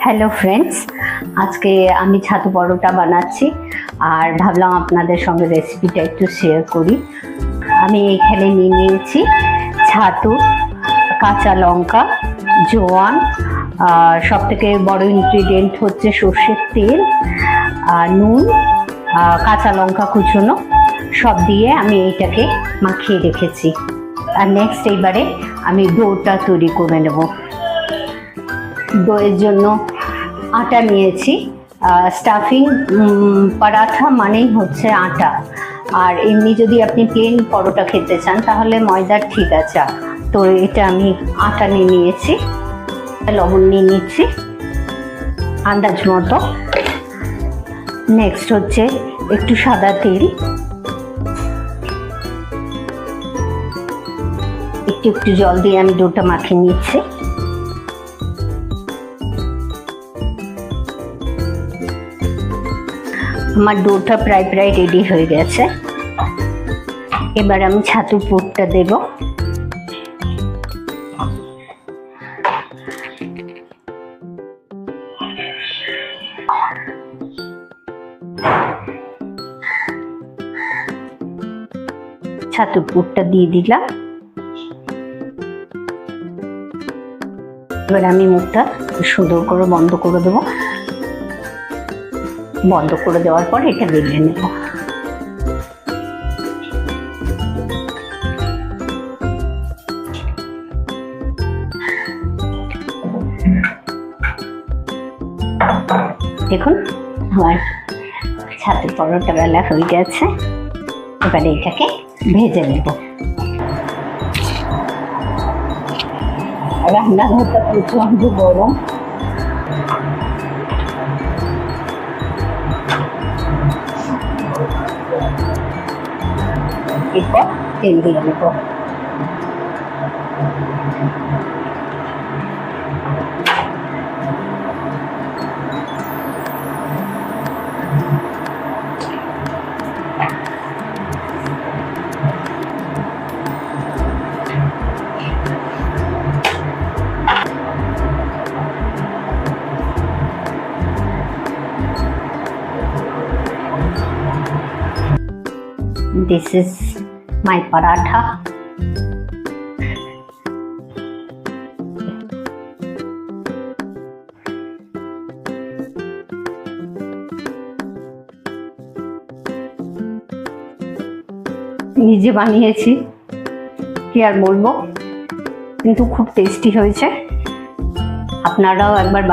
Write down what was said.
Hello friends, আজকে আমি ছাতু পরোটা বানাচ্ছি আর ভাবলাম আপনাদের সঙ্গে রেসিপিটা একটু শেয়ার করি। আমি এখানে নিয়ে নিয়েছি ছাতু, কাঁচা লঙ্কা, জোয়ান, আর সবথেকে বড় ইনগ্রিডিয়েন্ট হচ্ছে সর্ষের তেল, নুন, কাঁচা লঙ্কা কুচনো, সব দিয়ে আমি এইটাকে মাখিয়ে রেখেছি। আর নেক্সট এইবারে আমি ডোটা তৈরি করে নেব। ডোয়ের জন্য আটা নিয়েছি। স্টাফিং পরাঠা মানেই হচ্ছে আটা, আর এমনি যদি আপনি প্লেন পরোটা খেতে চান তাহলে ময়দার ঠিক আছে। তো এটা আমি আটা নিয়ে নিয়েছি, লবণ নিয়ে নিচ্ছি আন্দাজ মতো। নেক্সট হচ্ছে একটু সাদা তেল, একটু একটু জল দিয়ে আমি ডোটা মাখিয়ে নিচ্ছি। আমার ডোটা প্রায় রেডি হয়ে গেছে। এবার আমি ছাতুর পুরটা দেব। ছাতুর পুরটা দিয়ে দিলাম। এবার আমি মুখটা সুন্দর করে বন্ধ করে দেবো। বন্ধ করে দেওয়ার পর এটা বেলে নেব। দেখুন আমার ছাতুর পরোটা বেলা হয়ে গেছে। এবারে এটাকে ভেজে নেব। রান্নাঘরটা প্রচন্ড গরম। এরপর তেল দিয়ে নেব। This is my paratha. নিজে বানিয়েছি, কি আর বলবো, কিন্তু খুব টেস্টি হয়েছে। আপনারাও একবার